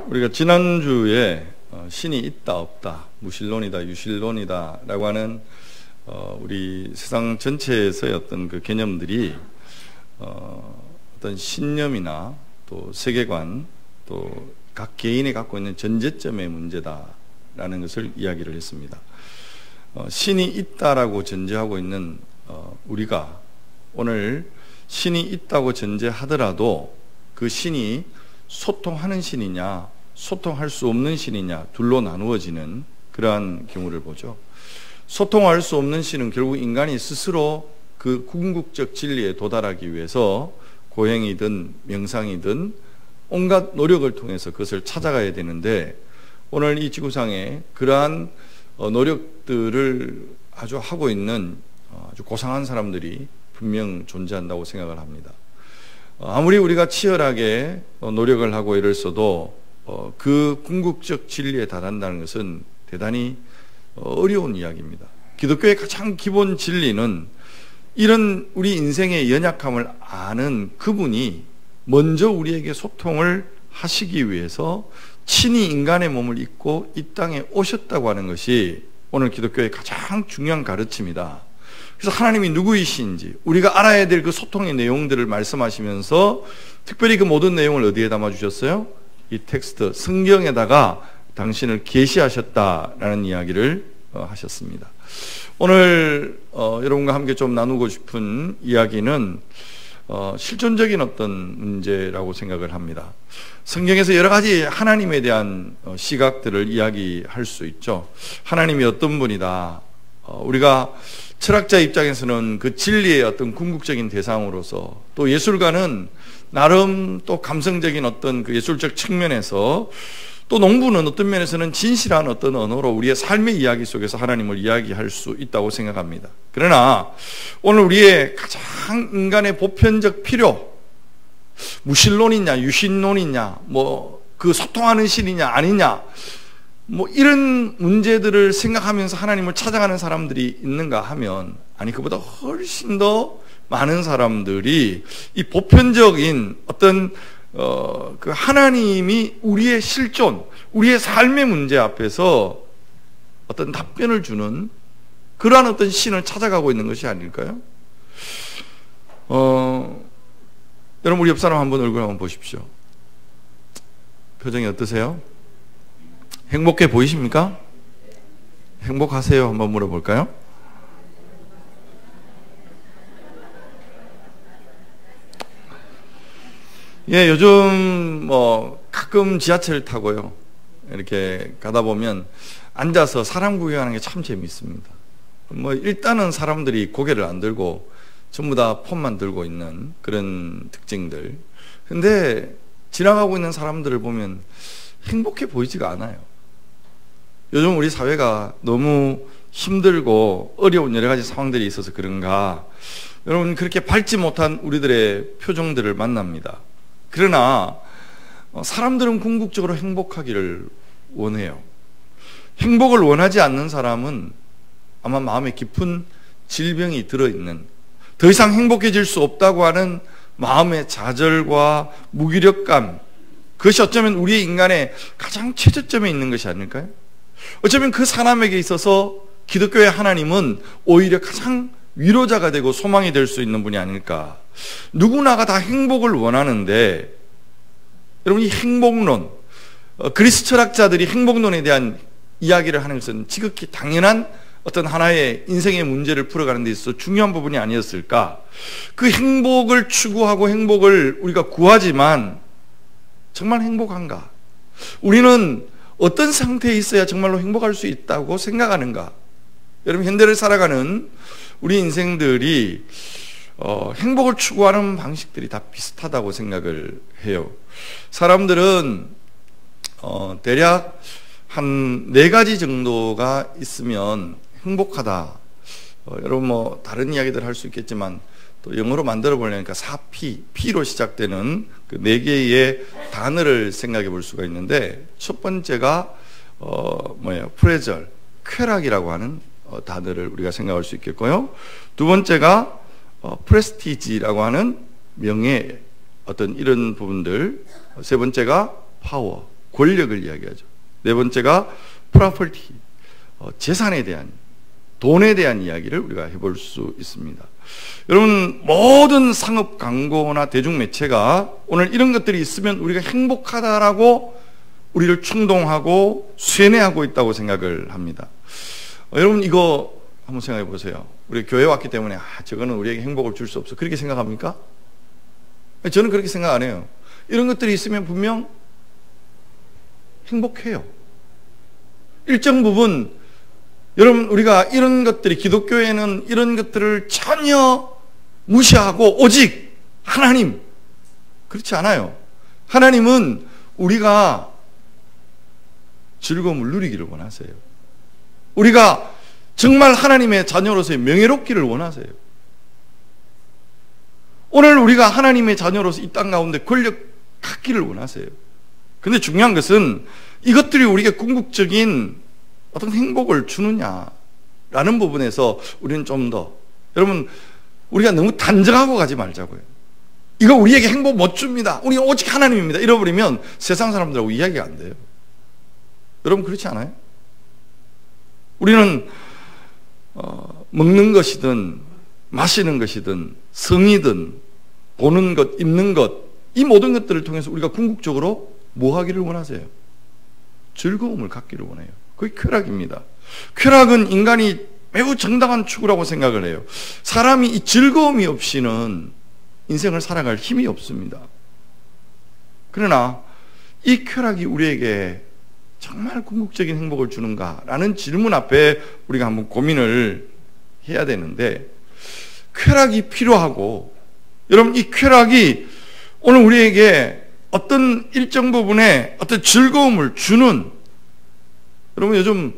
우리가 지난주에 신이 있다 없다, 무신론이다 유신론이다 라고 하는 우리 세상 전체에서의 어떤 그 개념들이 어떤 신념이나 또 세계관, 또 각 개인이 갖고 있는 전제점의 문제다라는 것을 이야기를 했습니다. 신이 있다라고 전제하고 있는 우리가 오늘 신이 있다고 전제하더라도 그 신이 소통하는 신이냐 소통할 수 없는 신이냐 둘로 나누어지는 그러한 경우를 보죠. 소통할 수 없는 신은 결국 인간이 스스로 그 궁극적 진리에 도달하기 위해서 고행이든 명상이든 온갖 노력을 통해서 그것을 찾아가야 되는데, 오늘 이 지구상에 그러한 노력들을 아주 하고 있는 아주 고상한 사람들이 분명 존재한다고 생각을 합니다. 아무리 우리가 치열하게 노력을 하고 이랬어도 그 궁극적 진리에 달한다는 것은 대단히 어려운 이야기입니다. 기독교의 가장 기본 진리는 이런 우리 인생의 연약함을 아는 그분이 먼저 우리에게 소통을 하시기 위해서 친히 인간의 몸을 입고 이 땅에 오셨다고 하는 것이 오늘 기독교의 가장 중요한 가르침이다. 그래서 하나님이 누구이신지 우리가 알아야 될 그 소통의 내용들을 말씀하시면서 특별히 그 모든 내용을 어디에 담아주셨어요? 이 텍스트 성경에다가 당신을 계시하셨다라는 이야기를 하셨습니다. 오늘 여러분과 함께 좀 나누고 싶은 이야기는 실존적인 어떤 문제라고 생각을 합니다. 성경에서 여러 가지 하나님에 대한 시각들을 이야기할 수 있죠. 하나님이 어떤 분이다. 우리가 철학자 입장에서는 그 진리의 어떤 궁극적인 대상으로서, 또 예술가는 나름 또 감성적인 어떤 그 예술적 측면에서, 또 농부는 어떤 면에서는 진실한 어떤 언어로 우리의 삶의 이야기 속에서 하나님을 이야기할 수 있다고 생각합니다. 그러나 오늘 우리의 가장 인간의 보편적 필요, 무신론이냐 유신론이냐, 뭐 그 소통하는 신이냐 아니냐, 뭐 이런 문제들을 생각하면서 하나님을 찾아가는 사람들이 있는가 하면, 아니 그보다 훨씬 더 많은 사람들이 이 보편적인 어떤 그 하나님이 우리의 실존, 우리의 삶의 문제 앞에서 어떤 답변을 주는 그러한 어떤 신을 찾아가고 있는 것이 아닐까요? 여러분 우리 옆 사람 한번 얼굴 한번 보십시오. 표정이 어떠세요? 행복해 보이십니까? 행복하세요? 한번 물어볼까요? 예, 요즘 뭐 가끔 지하철 타고요, 이렇게 가다 보면 앉아서 사람 구경하는 게 참 재미있습니다. 뭐 일단은 사람들이 고개를 안 들고 전부 다 폰만 들고 있는 그런 특징들. 근데 지나가고 있는 사람들을 보면 행복해 보이지가 않아요. 요즘 우리 사회가 너무 힘들고 어려운 여러 가지 상황들이 있어서 그런가, 여러분 그렇게 밝지 못한 우리들의 표정들을 만납니다. 그러나 사람들은 궁극적으로 행복하기를 원해요. 행복을 원하지 않는 사람은 아마 마음에 깊은 질병이 들어있는, 더 이상 행복해질 수 없다고 하는 마음의 좌절과 무기력감, 그것이 어쩌면 우리 인간의 가장 최저점에 있는 것이 아닐까요? 어쩌면 그 사람에게 있어서 기독교의 하나님은 오히려 가장 위로자가 되고 소망이 될 수 있는 분이 아닐까. 누구나가 다 행복을 원하는데, 여러분 이 행복론, 그리스 철학자들이 행복론에 대한 이야기를 하는 것은 지극히 당연한 어떤 하나의 인생의 문제를 풀어가는 데 있어서 중요한 부분이 아니었을까. 그 행복을 추구하고 행복을 우리가 구하지만 정말 행복한가? 우리는 어떤 상태에 있어야 정말로 행복할 수 있다고 생각하는가? 여러분 현대를 살아가는 우리 인생들이 행복을 추구하는 방식들이 다 비슷하다고 생각을 해요. 사람들은 대략 한 4가지 정도가 있으면 행복하다. 여러분 뭐 다른 이야기들 할 수 있겠지만 또 영어로 만들어 보려니까 4P, P로 시작되는 그 4개의 단어를 생각해 볼 수가 있는데, 첫 번째가 프레절, 쾌락이라고 하는 단어를 우리가 생각할 수 있겠고요. 두 번째가 프레스티지라고 하는 명예, 어떤 이런 부분들. 세 번째가 파워, 권력을 이야기하죠. 네 번째가 프로퍼티, 재산에 대한, 돈에 대한 이야기를 우리가 해볼 수 있습니다. 여러분, 모든 상업 광고나 대중매체가 오늘 이런 것들이 있으면 우리가 행복하다라고 우리를 충동하고 쇠뇌하고 있다고 생각을 합니다. 여러분, 이거 한번 생각해 보세요. 우리 교회 왔기 때문에 저거는 우리에게 행복을 줄 수 없어, 그렇게 생각합니까? 저는 그렇게 생각 안 해요. 이런 것들이 있으면 분명 행복해요. 일정 부분, 여러분, 우리가 이런 것들이, 기독교에는 이런 것들을 전혀 무시하고 오직 하나님, 그렇지 않아요. 하나님은 우리가 즐거움을 누리기를 원하세요. 우리가 정말 하나님의 자녀로서의 명예롭기를 원하세요. 오늘 우리가 하나님의 자녀로서 이 땅 가운데 권력 갖기를 원하세요. 근데 중요한 것은 이것들이 우리에게 궁극적인 어떤 행복을 주느냐라는 부분에서 우리는 좀 더, 여러분, 우리가 너무 단정하고 가지 말자고요. 이거 우리에게 행복 못 줍니다, 우리가 오직 하나님입니다, 이러버리면 세상 사람들하고 이야기가 안 돼요. 여러분, 그렇지 않아요? 우리는 먹는 것이든 마시는 것이든 성이든 보는 것, 입는 것, 이 모든 것들을 통해서 우리가 궁극적으로 뭐 하기를 원하세요? 즐거움을 갖기를 원해요. 그게 쾌락입니다. 쾌락은 인간이 매우 정당한 추구라고 생각을 해요. 사람이 이 즐거움이 없이는 인생을 살아갈 힘이 없습니다. 그러나 이 쾌락이 우리에게 정말 궁극적인 행복을 주는가라는 질문 앞에 우리가 한번 고민을 해야 되는데, 쾌락이 필요하고, 여러분, 이 쾌락이 오늘 우리에게 어떤 일정 부분에 어떤 즐거움을 주는, 여러분, 요즘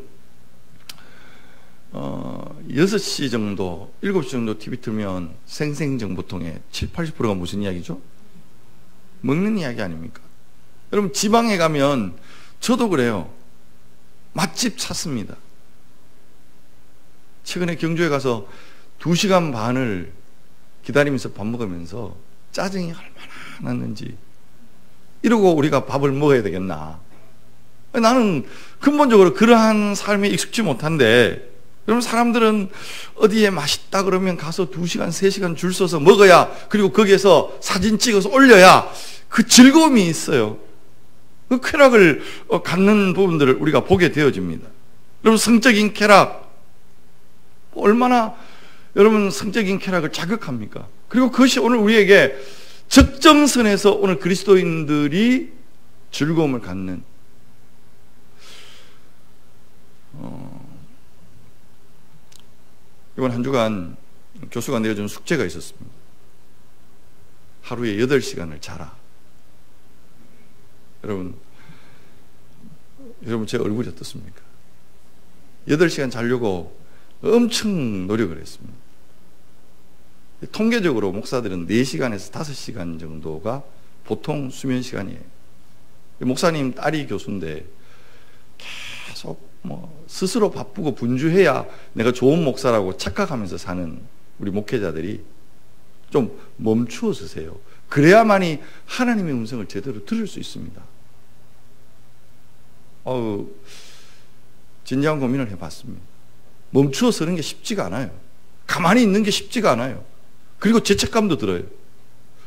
6시 정도, 7시 정도 TV 틀면 생생정보통에 70, 80%가 무슨 이야기죠? 먹는 이야기 아닙니까? 여러분, 지방에 가면 저도 그래요. 맛집 찾습니다. 최근에 경주에 가서 2시간 반을 기다리면서 밥 먹으면서 짜증이 얼마나 났는지, 이러고 우리가 밥을 먹어야 되겠나. 나는 근본적으로 그러한 삶에 익숙지 못한데, 여러분, 사람들은 어디에 맛있다 그러면 가서 2시간, 3시간 줄 서서 먹어야, 그리고 거기에서 사진 찍어서 올려야 그 즐거움이 있어요. 그 쾌락을 갖는 부분들을 우리가 보게 되어집니다. 여러분, 성적인 쾌락, 얼마나 여러분 성적인 쾌락을 자극합니까? 그리고 그것이 오늘 우리에게 적정선에서 오늘 그리스도인들이 즐거움을 갖는, 이번 한 주간 교수가 내어준 숙제가 있었습니다. 하루에 8시간을 자라. 여러분 제 얼굴이 어떻습니까? 8시간 자려고 엄청 노력을 했습니다. 통계적으로 목사들은 4시간에서 5시간 정도가 보통 수면 시간이에요. 목사님 딸이 교수인데 계속 스스로 바쁘고 분주해야 내가 좋은 목사라고 착각하면서 사는 우리 목회자들이 좀 멈추어 서세요. 그래야만이 하나님의 음성을 제대로 들을 수 있습니다. 진지한 고민을 해봤습니다. 멈추어 서는 게 쉽지가 않아요. 가만히 있는 게 쉽지가 않아요. 그리고 죄책감도 들어요.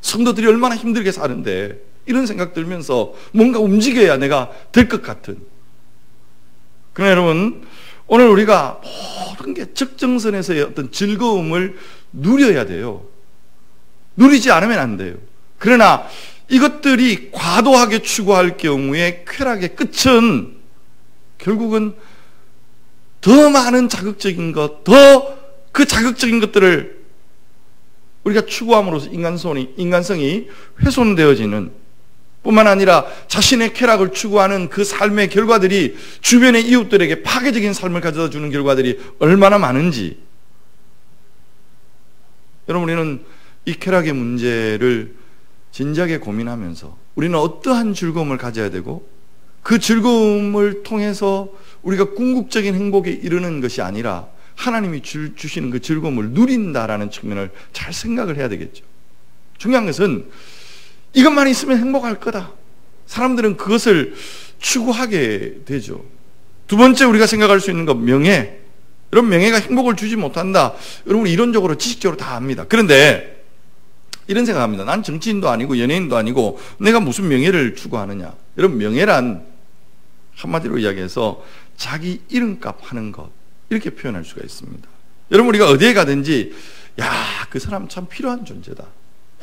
성도들이 얼마나 힘들게 사는데, 이런 생각 들면서 뭔가 움직여야 내가 될 것 같은. 그러나 여러분, 오늘 우리가 모든 게 적정선에서의 어떤 즐거움을 누려야 돼요. 누리지 않으면 안 돼요. 그러나 이것들이 과도하게 추구할 경우에 쾌락의 끝은 결국은 더 많은 자극적인 것, 더 그 자극적인 것들을 우리가 추구함으로써 인간성이 훼손되어지는, 뿐만 아니라 자신의 쾌락을 추구하는 그 삶의 결과들이 주변의 이웃들에게 파괴적인 삶을 가져다 주는 결과들이 얼마나 많은지. 여러분, 우리는 이 쾌락의 문제를 진지하게 고민하면서 우리는 어떠한 즐거움을 가져야 되고, 그 즐거움을 통해서 우리가 궁극적인 행복에 이르는 것이 아니라 하나님이 주시는 그 즐거움을 누린다라는 측면을 잘 생각을 해야 되겠죠. 중요한 것은 이것만 있으면 행복할 거다. 사람들은 그것을 추구하게 되죠. 두 번째 우리가 생각할 수 있는 건 명예. 여러분, 명예가 행복을 주지 못한다. 여러분, 이론적으로 지식적으로 다 압니다. 그런데 이런 생각합니다. 난 정치인도 아니고 연예인도 아니고 내가 무슨 명예를 추구하느냐. 여러분, 명예란 한마디로 이야기해서 자기 이름값 하는 것, 이렇게 표현할 수가 있습니다. 여러분, 우리가 어디에 가든지 야, 그 사람 참 필요한 존재다.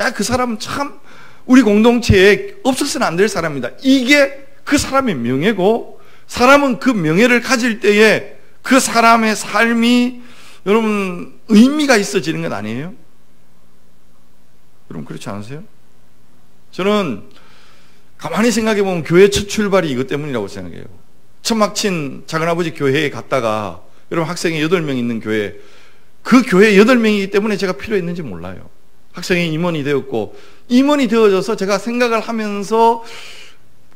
야, 그 사람 참 우리 공동체에 없어서는 안 될 사람이다. 이게 그 사람의 명예고, 사람은 그 명예를 가질 때에 그 사람의 삶이 여러분 의미가 있어지는 건 아니에요? 여러분, 그렇지 않으세요? 저는 가만히 생각해 보면 교회 첫 출발이 이것 때문이라고 생각해요. 천막친 작은아버지 교회에 갔다가 여러분, 학생이 8명 있는 교회, 그 교회 8명이기 때문에 제가 필요했는지 몰라요. 학생이 임원이 되었고, 임원이 되어져서 제가 생각을 하면서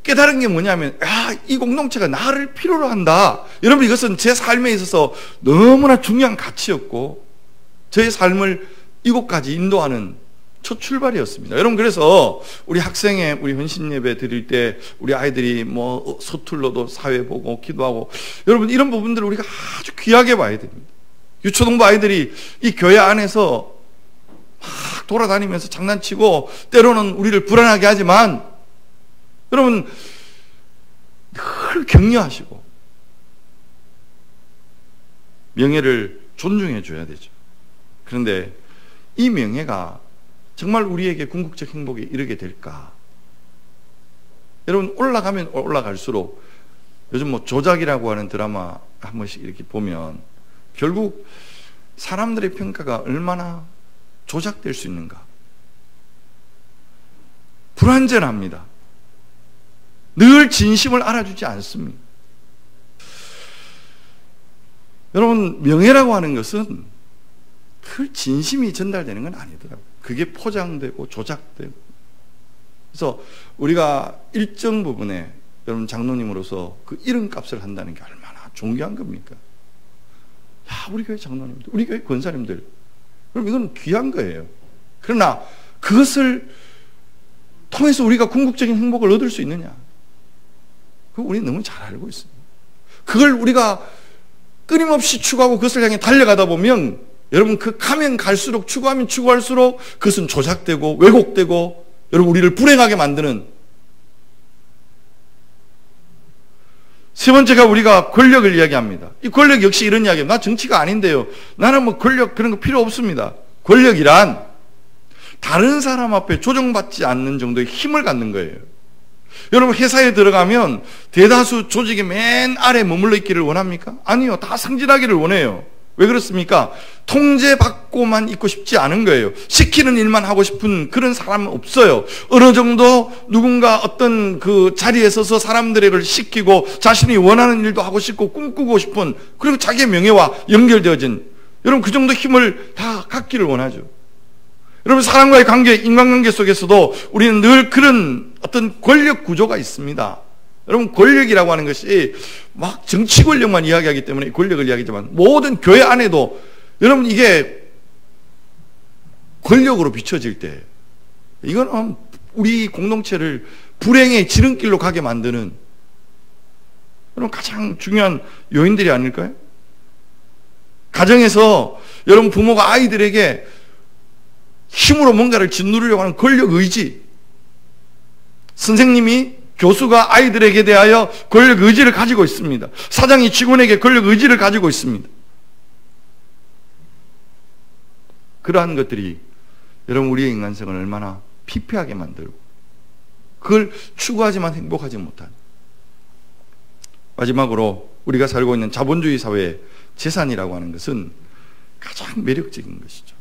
깨달은 게 뭐냐면, 이 공동체가 나를 필요로 한다. 여러분, 이것은 제 삶에 있어서 너무나 중요한 가치였고, 저의 삶을 이곳까지 인도하는 첫 출발이었습니다. 여러분, 그래서 우리 학생회, 우리 헌신 예배 드릴 때 우리 아이들이 뭐 서툴러도 사회 보고 기도하고, 여러분, 이런 부분들을 우리가 아주 귀하게 봐야 됩니다. 유초등부 아이들이 이 교회 안에서 막 돌아다니면서 장난치고 때로는 우리를 불안하게 하지만, 여러분, 늘 격려하시고 명예를 존중해 줘야 되죠. 그런데 이 명예가 정말 우리에게 궁극적 행복에 이르게 될까? 여러분, 올라가면 올라갈수록 요즘 뭐 조작이라고 하는 드라마 한 번씩 이렇게 보면 결국 사람들의 평가가 얼마나 조작될 수 있는가? 불완전합니다. 늘 진심을 알아주지 않습니다. 여러분, 명예라고 하는 것은 그 진심이 전달되는 건 아니더라고요. 그게 포장되고 조작되고. 그래서 우리가 일정 부분에 여러분 장로님으로서 그 이름값을 한다는 게 얼마나 존귀한 겁니까? 야, 우리 교회 장로님들, 우리 교회 권사님들, 그럼 이건 귀한 거예요. 그러나 그것을 통해서 우리가 궁극적인 행복을 얻을 수 있느냐? 그거 우리 너무 잘 알고 있습니다. 그걸 우리가 끊임없이 추구하고 그것을 향해 달려가다 보면 여러분, 그 가면 갈수록, 추구하면 추구할수록 그것은 조작되고 왜곡되고 여러분, 우리를 불행하게 만드는. 세 번째가 우리가 권력을 이야기합니다. 이 권력 역시 이런 이야기예요. 나 정치가 아닌데요. 나는 뭐 권력 그런 거 필요 없습니다. 권력이란 다른 사람 앞에 조정받지 않는 정도의 힘을 갖는 거예요. 여러분, 회사에 들어가면 대다수 조직의 맨 아래 머물러 있기를 원합니까? 아니요. 다 승진하기를 원해요. 왜 그렇습니까? 통제받고만 있고 싶지 않은 거예요. 시키는 일만 하고 싶은 그런 사람은 없어요. 어느 정도 누군가 어떤 그 자리에 서서 사람들을 시키고 자신이 원하는 일도 하고 싶고 꿈꾸고 싶은, 그리고 자기의 명예와 연결되어진, 여러분, 그 정도 힘을 다 갖기를 원하죠. 여러분, 사람과의 관계, 인간관계 속에서도 우리는 늘 그런 어떤 권력 구조가 있습니다. 여러분, 권력이라고 하는 것이 막 정치 권력만 이야기하기 때문에 권력을 이야기하지만 모든 교회 안에도 여러분, 이게 권력으로 비춰질 때 이건 우리 공동체를 불행의 지름길로 가게 만드는 여러분 가장 중요한 요인들이 아닐까요? 가정에서 여러분, 부모가 아이들에게 힘으로 뭔가를 짓누르려고 하는 권력 의지, 선생님이, 교수가 아이들에게 대하여 권력 의지를 가지고 있습니다. 사장이 직원에게 권력 의지를 가지고 있습니다. 그러한 것들이 여러분, 우리의 인간성을 얼마나 피폐하게 만들고 그걸 추구하지만 행복하지 못한. 마지막으로 우리가 살고 있는 자본주의 사회의 재산이라고 하는 것은 가장 매력적인 것이죠.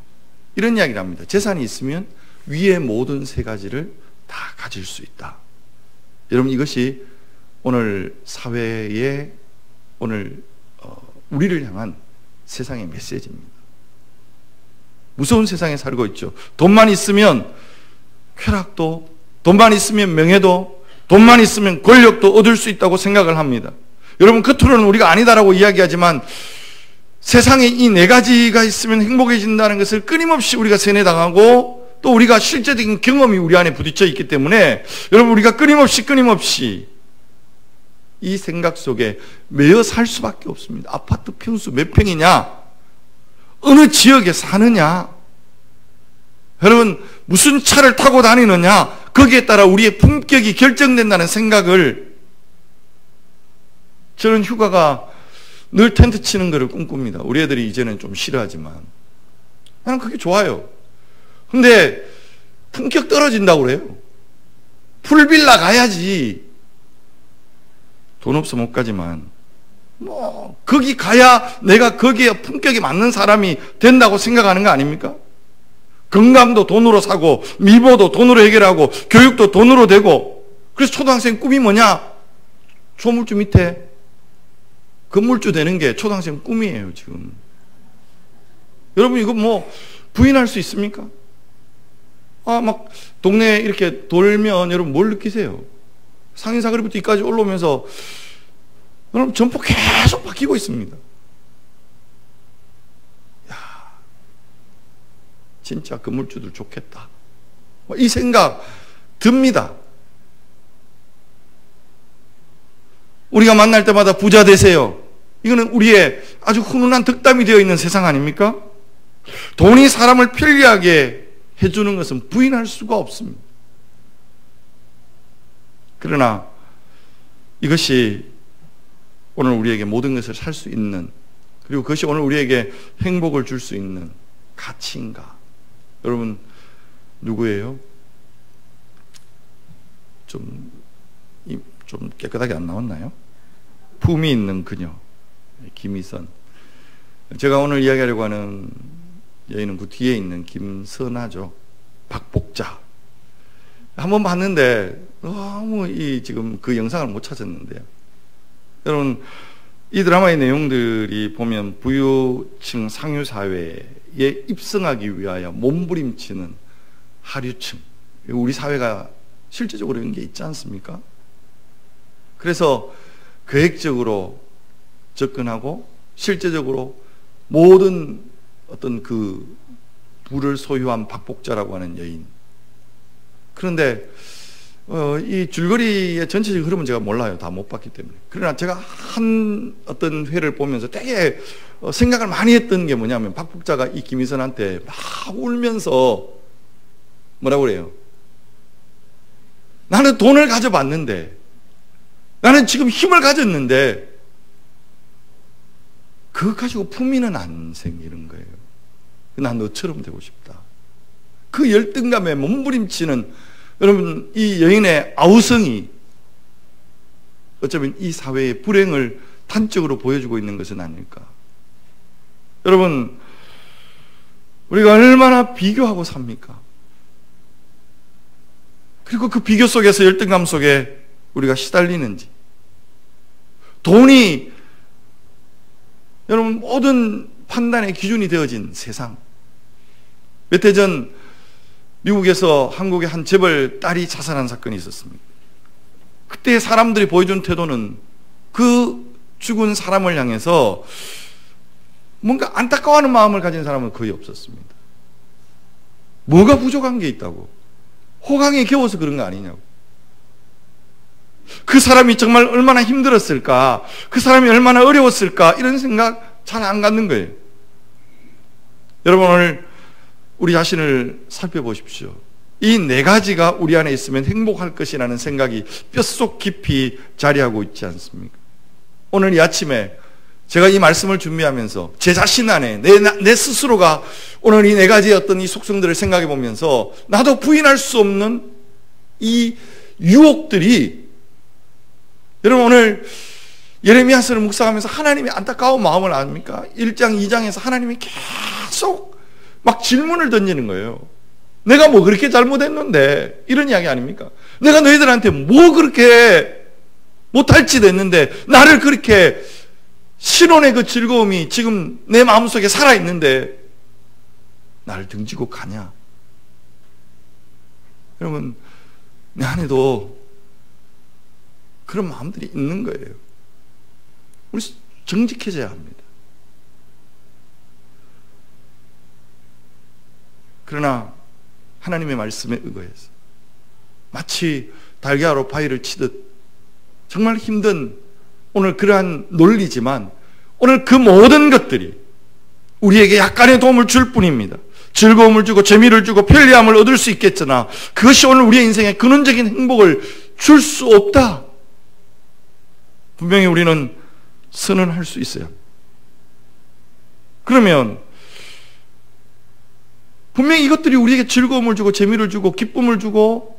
이런 이야기를 합니다. 재산이 있으면 위의 모든 세 가지를 다 가질 수 있다. 여러분, 이것이 오늘 사회의 오늘 우리를 향한 세상의 메시지입니다. 무서운 세상에 살고 있죠. 돈만 있으면 쾌락도, 돈만 있으면 명예도, 돈만 있으면 권력도 얻을 수 있다고 생각을 합니다. 여러분, 겉으로는 우리가 아니다라고 이야기하지만 세상에 이 네 가지가 있으면 행복해진다는 것을 끊임없이 우리가 세뇌당하고, 또 우리가 실제적인 경험이 우리 안에 부딪혀 있기 때문에 여러분, 우리가 끊임없이 이 생각 속에 매여 살 수밖에 없습니다. 아파트 평수 몇 평이냐? 어느 지역에 사느냐? 여러분, 무슨 차를 타고 다니느냐? 거기에 따라 우리의 품격이 결정된다는 생각을, 저는 휴가가 늘 텐트 치는 것을 꿈꿉니다. 우리 애들이 이제는 좀 싫어하지만 나는 그게 좋아요. 근데 품격 떨어진다고 그래요. 풀빌라 가야지. 돈 없어 못 가지만 거기 가야 내가 거기에 품격이 맞는 사람이 된다고 생각하는 거 아닙니까? 건강도 돈으로 사고 미모도 돈으로 해결하고 교육도 돈으로 되고. 그래서 초등학생 꿈이 뭐냐? 조물주 밑에 건물주 되는 게 초등학생 꿈이에요 지금. 여러분 이거 뭐 부인할 수 있습니까? 막 동네에 이렇게 돌면 여러분 뭘 느끼세요? 상인사거리부터 이까지 올라오면서 여러분 점포 계속 바뀌고 있습니다. 야, 진짜 건물주들 좋겠다. 이 생각 듭니다. 우리가 만날 때마다 부자 되세요. 이거는 우리의 아주 훈훈한 덕담이 되어 있는 세상 아닙니까? 돈이 사람을 편리하게 해주는 것은 부인할 수가 없습니다. 그러나 이것이 오늘 우리에게 모든 것을 살 수 있는, 그리고 그것이 오늘 우리에게 행복을 줄 수 있는 가치인가? 여러분 누구예요? 좀 깨끗하게 안 나왔나요? 품이 있는 그녀 김희선. 제가 오늘 이야기하려고 하는 여인은 그 뒤에 있는 김선아죠. 박복자. 한번 봤는데 너무 지금 그 영상을 못 찾았는데요. 여러분 이 드라마의 내용들이 보면 부유층 상류사회에 입성하기 위하여 몸부림치는 하류층, 우리 사회가 실제적으로 이런 게 있지 않습니까? 그래서 계획적으로 접근하고 실제적으로 모든 어떤 그 부를 소유한 박복자라고 하는 여인. 그런데 이 줄거리의 전체적인 흐름은 제가 몰라요. 다 못 봤기 때문에. 그러나 제가 한 어떤 회를 보면서 되게 생각을 많이 했던 게 뭐냐면, 박복자가 이 김희선한테 막 울면서 뭐라고 그래요? 나는 돈을 가져봤는데, 나는 지금 힘을 가졌는데 그거 가지고 품위는 안 생기는 거예요. 난 너처럼 되고 싶다. 그 열등감에 몸부림치는 여러분 이 여인의 아우성이 어쩌면 이 사회의 불행을 단적으로 보여주고 있는 것은 아닐까. 여러분 우리가 얼마나 비교하고 삽니까? 그리고 그 비교 속에서 열등감 속에 우리가 시달리는지. 돈이 여러분 모든 판단의 기준이 되어진 세상. 몇 해 전 미국에서 한국의 한 재벌 딸이 자살한 사건이 있었습니다. 그때 사람들이 보여준 태도는 그 죽은 사람을 향해서 뭔가 안타까워하는 마음을 가진 사람은 거의 없었습니다. 뭐가 부족한 게 있다고? 호강에 겨워서 그런 거 아니냐고. 그 사람이 정말 얼마나 힘들었을까, 그 사람이 얼마나 어려웠을까, 이런 생각 잘 안 갖는 거예요. 여러분 오늘 우리 자신을 살펴보십시오. 이 네 가지가 우리 안에 있으면 행복할 것이라는 생각이 뼛속 깊이 자리하고 있지 않습니까? 오늘 이 아침에 제가 이 말씀을 준비하면서 제 자신 안에 내 스스로가 오늘 이 네 가지의 어떤 이 속성들을 생각해 보면서 나도 부인할 수 없는 이 유혹들이, 여러분 오늘 예레미야서를 묵상하면서 하나님의 안타까운 마음을 압니까? 1장 2장에서 하나님이 계속 막 질문을 던지는 거예요. 내가 뭐 그렇게 잘못했는데, 이런 이야기 아닙니까? 내가 너희들한테 뭐 그렇게 못할 짓 했는데 나를 그렇게 신혼의 그 즐거움이 지금 내 마음속에 살아있는데 나를 등지고 가냐? 여러분 내 안에도 그런 마음들이 있는 거예요. 우리 정직해져야 합니다. 그러나 하나님의 말씀에 의거해서 마치 달걀로 바위를 치듯 정말 힘든 오늘 그러한 논리지만 오늘 그 모든 것들이 우리에게 약간의 도움을 줄 뿐입니다. 즐거움을 주고 재미를 주고 편리함을 얻을 수 있겠으나 그것이 오늘 우리의 인생에 근원적인 행복을 줄 수 없다. 분명히 우리는 선언할 수 있어요. 그러면 분명히 이것들이 우리에게 즐거움을 주고 재미를 주고 기쁨을 주고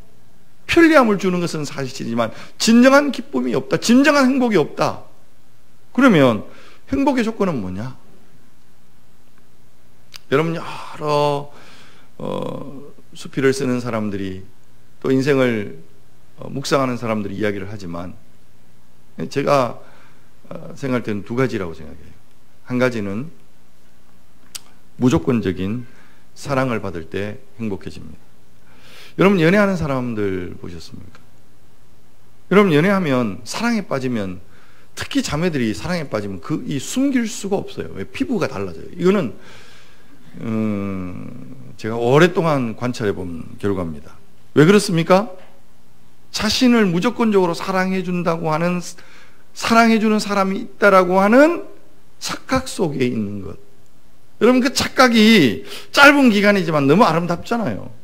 편리함을 주는 것은 사실이지만 진정한 기쁨이 없다. 진정한 행복이 없다. 그러면 행복의 조건은 뭐냐? 여러분 여러 수필을 쓰는 사람들이 또 인생을 묵상하는 사람들이 이야기를 하지만 제가 생각할 때는 두 가지라고 생각해요. 한 가지는 무조건적인 사랑을 받을 때 행복해집니다. 여러분 연애하는 사람들 보셨습니까? 여러분 연애하면 사랑에 빠지면 특히 자매들이 사랑에 빠지면 이 숨길 수가 없어요. 왜? 피부가 달라져요. 이거는 제가 오랫동안 관찰해 본 결과입니다. 왜 그렇습니까? 자신을 무조건적으로 사랑해 준다고 하는 사랑해 주는 사람이 있다라고 하는 착각 속에 있는 것. 여러분 그 착각이 짧은 기간이지만 너무 아름답잖아요.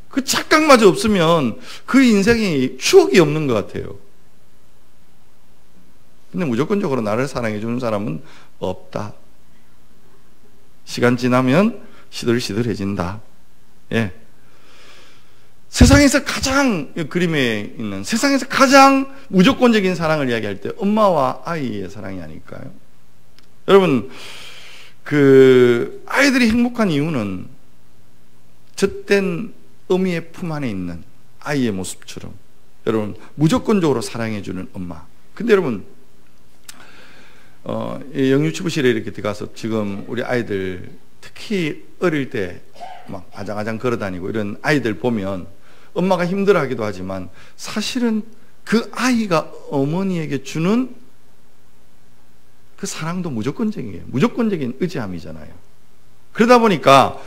그 착각마저 없으면 그 인생이 추억이 없는 것 같아요. 근데 무조건적으로 나를 사랑해 주는 사람은 없다. 시간 지나면 시들시들해진다. 예. 세상에서 가장 그림에 있는 세상에서 가장 무조건적인 사랑을 이야기할 때 엄마와 아이의 사랑이 아닐까요? 여러분 그 아이들이 행복한 이유는 젖된 어미의 품 안에 있는 아이의 모습처럼 여러분 무조건적으로 사랑해주는 엄마. 근데 여러분 영유치부실에 이렇게 들어가서 지금 우리 아이들 특히 어릴 때 막 아장아장 걸어다니고 이런 아이들 보면 엄마가 힘들어하기도 하지만 사실은 그 아이가 어머니에게 주는 그 사랑도 무조건적이에요. 무조건적인 의지함이잖아요. 그러다 보니까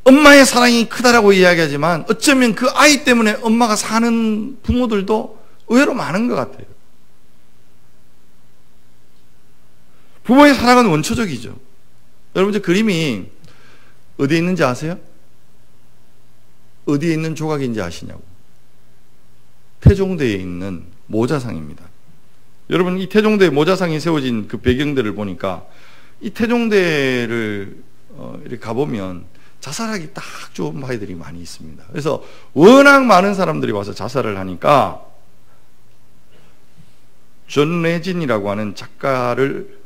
엄마의 사랑이 크다라고 이야기하지만 어쩌면 그 아이 때문에 엄마가 사는 부모들도 의외로 많은 것 같아요. 부모의 사랑은 원초적이죠. 여러분 저 그림이 어디에 있는지 아세요? 어디에 있는 조각인지 아시냐고. 태종대에 있는 모자상입니다. 여러분 이 태종대 모자상이 세워진 그 배경들을 보니까 이 태종대를 이렇게 가보면 자살하기 딱 좋은 바위들이 많이 있습니다. 그래서 워낙 많은 사람들이 와서 자살을 하니까 존 레진이라고 하는 작가를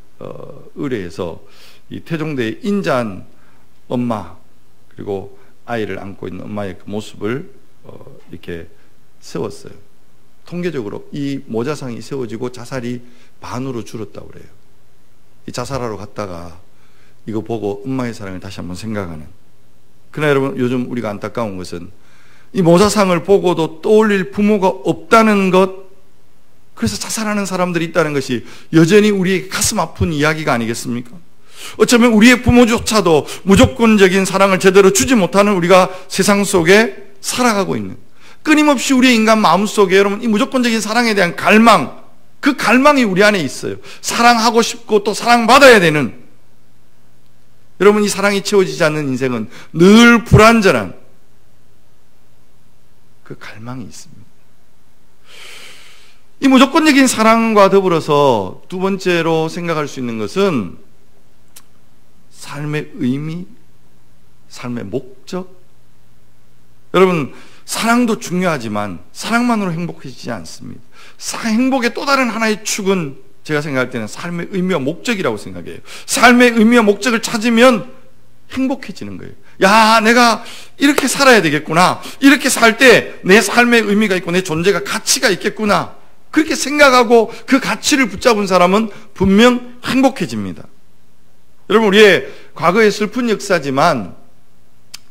의뢰해서 이 태종대에 인자한 엄마 그리고 아이를 안고 있는 엄마의 그 모습을 이렇게 세웠어요. 통계적으로 이 모자상이 세워지고 자살이 반으로 줄었다고 그래요. 이 자살하러 갔다가 이거 보고 엄마의 사랑을 다시 한번 생각하는. 그러나 여러분 요즘 우리가 안타까운 것은 이 모자상을 보고도 떠올릴 부모가 없다는 것, 그래서 자살하는 사람들이 있다는 것이 여전히 우리의 가슴 아픈 이야기가 아니겠습니까? 어쩌면 우리의 부모조차도 무조건적인 사랑을 제대로 주지 못하는 우리가 세상 속에 살아가고 있는, 끊임없이 우리의 인간 마음속에 여러분 이 무조건적인 사랑에 대한 갈망, 그 갈망이 우리 안에 있어요. 사랑하고 싶고 또 사랑받아야 되는, 여러분 이 사랑이 채워지지 않는 인생은 늘 불완전한 그 갈망이 있습니다. 이 무조건적인 사랑과 더불어서 두 번째로 생각할 수 있는 것은 삶의 의미, 삶의 목적. 여러분 사랑도 중요하지만 사랑만으로 행복해지지 않습니다. 행복의 또 다른 하나의 축은 제가 생각할 때는 삶의 의미와 목적이라고 생각해요. 삶의 의미와 목적을 찾으면 행복해지는 거예요. 야, 내가 이렇게 살아야 되겠구나. 이렇게 살 때 내 삶의 의미가 있고 내 존재가 가치가 있겠구나. 그렇게 생각하고 그 가치를 붙잡은 사람은 분명 행복해집니다. 여러분 우리의 과거의 슬픈 역사지만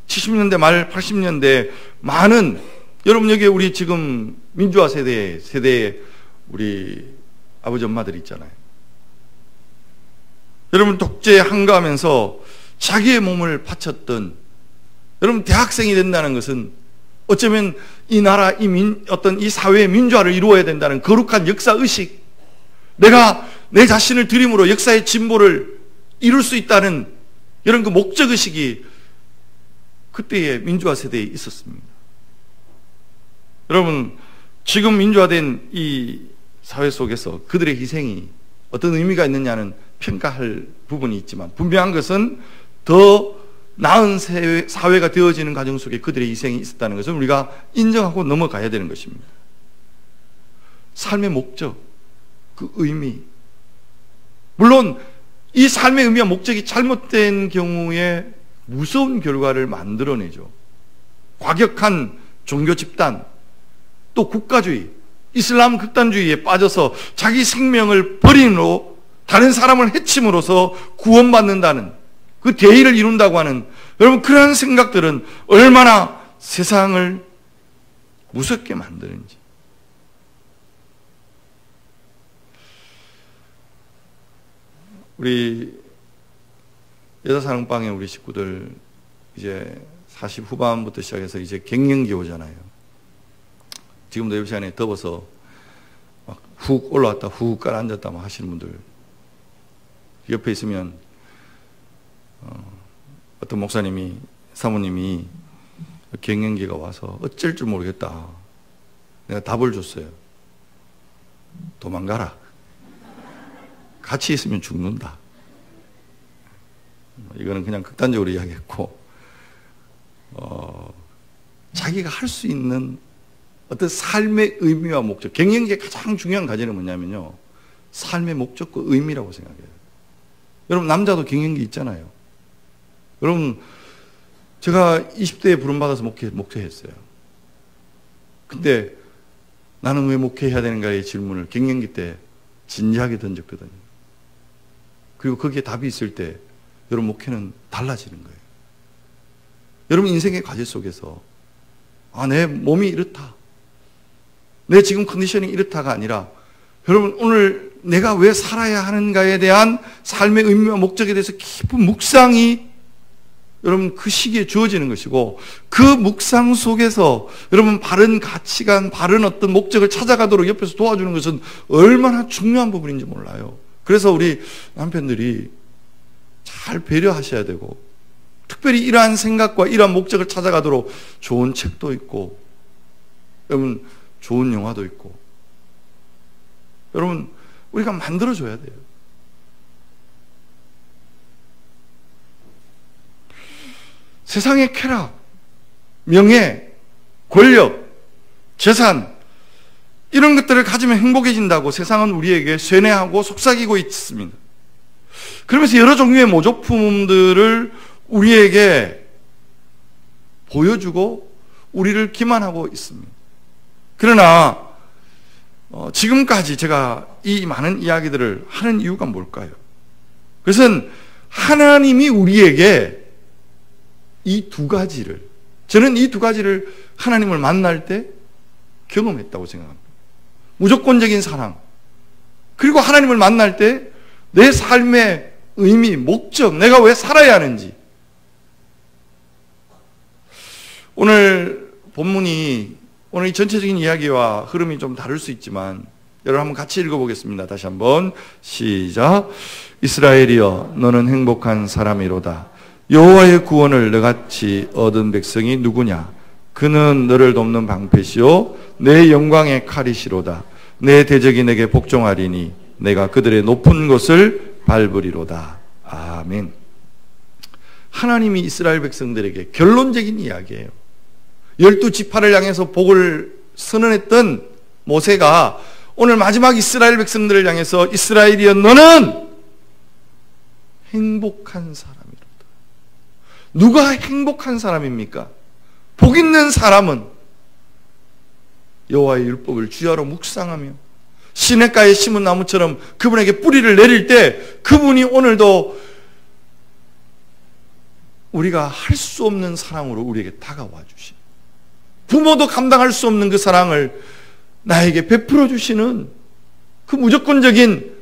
70년대 말 80년대 많은, 여러분 여기 우리 지금 민주화 세대의 우리 아버지 엄마들이 있잖아요. 여러분 독재에 항거하면서 자기의 몸을 바쳤던, 여러분 대학생이 된다는 것은 어쩌면 이 나라, 어떤 이 사회의 민주화를 이루어야 된다는 거룩한 역사의식, 내가 내 자신을 드림으로 역사의 진보를 이룰 수 있다는 이런 그 목적의식이 그때의 민주화 세대에 있었습니다. 여러분, 지금 민주화된 이 사회 속에서 그들의 희생이 어떤 의미가 있느냐는 평가할 부분이 있지만, 분명한 것은 더 나은 사회가 되어지는 과정 속에 그들의 희생이 있었다는 것을 우리가 인정하고 넘어가야 되는 것입니다. 삶의 목적, 그 의미, 물론 이 삶의 의미와 목적이 잘못된 경우에 무서운 결과를 만들어내죠. 과격한 종교 집단, 또 국가주의, 이슬람 극단주의에 빠져서 자기 생명을 버림으로 다른 사람을 해침으로써 구원받는다는 그 대의를 이룬다고 하는, 여러분, 그러한 생각들은 얼마나 세상을 무섭게 만드는지. 우리 여자사랑방에 우리 식구들 이제 40 후반부터 시작해서 이제 갱년기 오잖아요. 지금도 옆 시간에 더워서 막 훅 올라왔다 훅 가라앉았다 막 하시는 분들 옆에 있으면 어떤 목사님이, 사모님이 갱년기가 와서 어쩔 줄 모르겠다. 내가 답을 줬어요. 도망가라. 같이 있으면 죽는다. 이거는 그냥 극단적으로 이야기했고, 자기가 할 수 있는 어떤 삶의 의미와 목적, 갱년기의 가장 중요한 과제는 뭐냐면요, 삶의 목적과 의미라고 생각해요. 여러분, 남자도 갱년기 있잖아요. 여러분, 제가 20대에 부름받아서 목회했어요. 근데 나는 왜 목회해야 되는가의 질문을 갱년기 때 진지하게 던졌거든요. 그리고 거기에 답이 있을 때 여러분, 목회는 달라지는 거예요. 여러분 인생의 과제 속에서 내 몸이 이렇다, 내 지금 컨디션이 이렇다가 아니라, 여러분 오늘 내가 왜 살아야 하는가에 대한 삶의 의미와 목적에 대해서 깊은 묵상이 여러분 그 시기에 주어지는 것이고, 그 묵상 속에서 여러분 바른 가치관, 바른 어떤 목적을 찾아가도록 옆에서 도와주는 것은 얼마나 중요한 부분인지 몰라요. 그래서 우리 남편들이 잘 배려하셔야 되고, 특별히 이러한 생각과 이러한 목적을 찾아가도록 좋은 책도 있고, 여러분 좋은 영화도 있고, 여러분 우리가 만들어줘야 돼요. 세상의 쾌락, 명예, 권력, 재산, 이런 것들을 가지면 행복해진다고 세상은 우리에게 쇠뇌하고 속삭이고 있습니다. 그러면서 여러 종류의 모조품들을 우리에게 보여주고 우리를 기만하고 있습니다. 그러나 지금까지 제가 이 많은 이야기들을 하는 이유가 뭘까요? 그것은 하나님이 우리에게 이 두 가지를, 저는 이 두 가지를 하나님을 만날 때 경험했다고 생각합니다. 무조건적인 사랑, 그리고 하나님을 만날 때 내 삶의 의미, 목적, 내가 왜 살아야 하는지. 오늘 본문이, 오늘 이 전체적인 이야기와 흐름이 좀 다를 수 있지만 여러분 한번 같이 읽어보겠습니다. 다시 한번 시작. 이스라엘이여, 너는 행복한 사람이로다. 여호와의 구원을 너같이 얻은 백성이 누구냐? 그는 너를 돕는 방패시오 내 영광의 칼이시로다. 내 대적이 내게 복종하리니 내가 그들의 높은 곳을 밟으리로다. 아멘. 하나님이 이스라엘 백성들에게 결론적인 이야기예요. 12지파를 향해서 복을 선언했던 모세가 오늘 마지막 이스라엘 백성들을 향해서, 이스라엘이여 너는 행복한 사람이로다. 누가 행복한 사람입니까? 복 있는 사람은 여호와의 율법을 주야로 묵상하며 시냇가에 심은 나무처럼 그분에게 뿌리를 내릴 때 그분이 오늘도 우리가 할 수 없는 사랑으로 우리에게 다가와 주시, 부모도 감당할 수 없는 그 사랑을 나에게 베풀어 주시는 그 무조건적인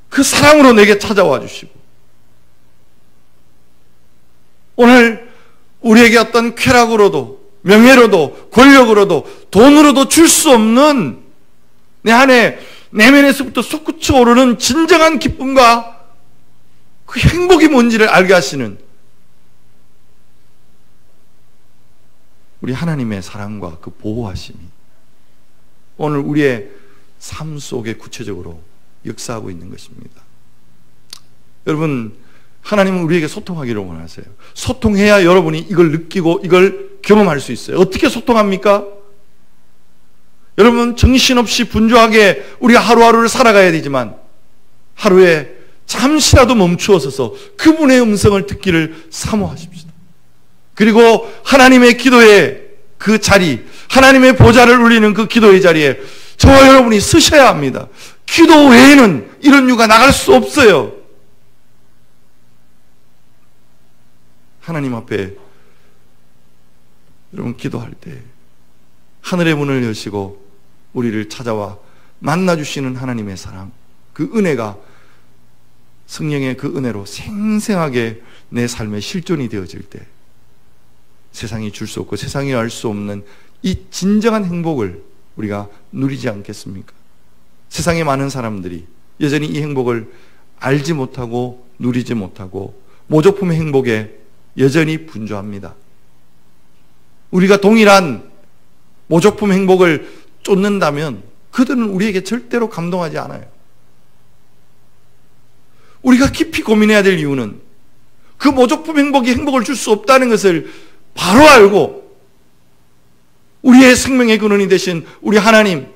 그 사랑으로 내게 찾아와 주시고, 오늘 우리에게 어떤 쾌락으로도 명예로도 권력으로도 돈으로도 줄 수 없는 내 안에 내면에서부터 솟구쳐 오르는 진정한 기쁨과 그 행복이 뭔지를 알게 하시는 우리 하나님의 사랑과 그 보호하심이 오늘 우리의 삶 속에 구체적으로 역사하고 있는 것입니다. 여러분, 하나님은 우리에게 소통하기를 원하세요. 소통해야 여러분이 이걸 느끼고 이걸 경험할 수 있어요. 어떻게 소통합니까? 여러분, 정신없이 분주하게 우리가 하루하루를 살아가야 되지만 하루에 잠시라도 멈추어서서 그분의 음성을 듣기를 사모하십시다. 그리고 하나님의 기도의 그 자리, 하나님의 보좌를 울리는 그 기도의 자리에 저와 여러분이 서셔야 합니다. 기도 외에는 이런 유가 나갈 수 없어요. 하나님 앞에 여러분 기도할 때 하늘의 문을 여시고 우리를 찾아와 만나주시는 하나님의 사랑, 그 은혜가 성령의 그 은혜로 생생하게 내 삶의 실존이 되어질 때 세상이 줄 수 없고 세상이 알 수 없는 이 진정한 행복을 우리가 누리지 않겠습니까? 세상의 많은 사람들이 여전히 이 행복을 알지 못하고 누리지 못하고 모조품의 행복에 여전히 분주합니다. 우리가 동일한 모조품 행복을 쫓는다면 그들은 우리에게 절대로 감동하지 않아요. 우리가 깊이 고민해야 될 이유는 그 모조품 행복이 행복을 줄 수 없다는 것을 바로 알고 우리의 생명의 근원이 되신 우리 하나님,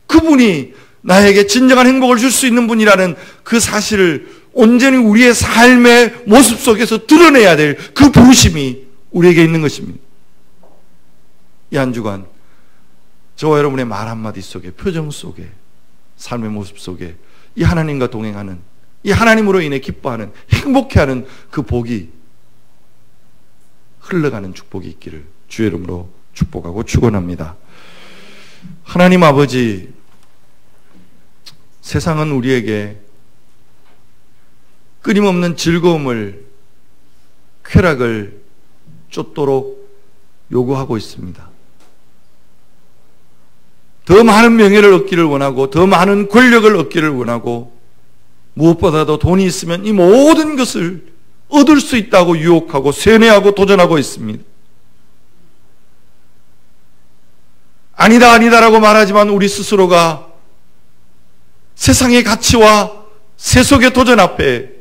그분이 나에게 진정한 행복을 줄 수 있는 분이라는 그 사실을 온전히 우리의 삶의 모습 속에서 드러내야 될 그 부르심이 우리에게 있는 것입니다. 이 한 주간 저와 여러분의 말 한마디 속에, 표정 속에, 삶의 모습 속에 이 하나님과 동행하는, 이 하나님으로 인해 기뻐하는, 행복해하는 그 복이 흘러가는 축복이 있기를 주의 이름으로 축복하고 축원합니다. 하나님 아버지, 세상은 우리에게 끊임없는 즐거움을, 쾌락을 쫓도록 요구하고 있습니다. 더 많은 명예를 얻기를 원하고 더 많은 권력을 얻기를 원하고 무엇보다도 돈이 있으면 이 모든 것을 얻을 수 있다고 유혹하고 세뇌하고 도전하고 있습니다. 아니다 아니다라고 말하지만 우리 스스로가 세상의 가치와 세속의 도전 앞에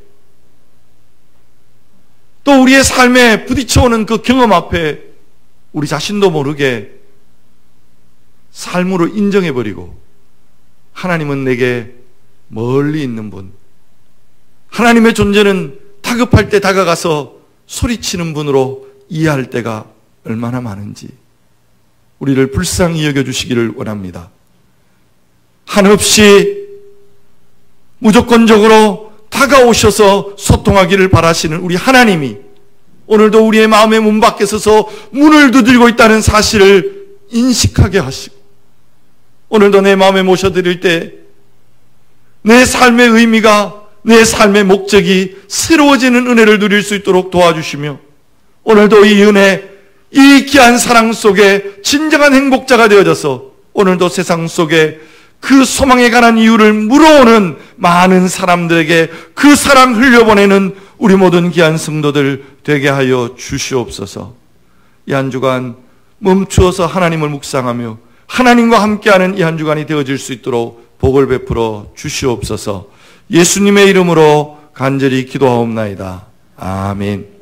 또 우리의 삶에 부딪혀오는 그 경험 앞에 우리 자신도 모르게 삶으로 인정해버리고 하나님은 내게 멀리 있는 분, 하나님의 존재는 다급할 때 다가가서 소리치는 분으로 이해할 때가 얼마나 많은지 우리를 불쌍히 여겨주시기를 원합니다. 한없이 무조건적으로 다가오셔서 소통하기를 바라시는 우리 하나님이 오늘도 우리의 마음의 문 밖에 서서 문을 두드리고 있다는 사실을 인식하게 하시고 오늘도 내 마음에 모셔드릴 때 내 삶의 의미가, 내 삶의 목적이 새로워지는 은혜를 누릴 수 있도록 도와주시며 오늘도 이 은혜, 이 귀한 사랑 속에 진정한 행복자가 되어져서 오늘도 세상 속에 그 소망에 관한 이유를 물어오는 많은 사람들에게 그 사랑 흘려보내는 우리 모든 귀한 성도들 되게 하여 주시옵소서. 이 한 주간 멈추어서 하나님을 묵상하며 하나님과 함께하는 이 한 주간이 되어질 수 있도록 복을 베풀어 주시옵소서. 예수님의 이름으로 간절히 기도하옵나이다. 아멘.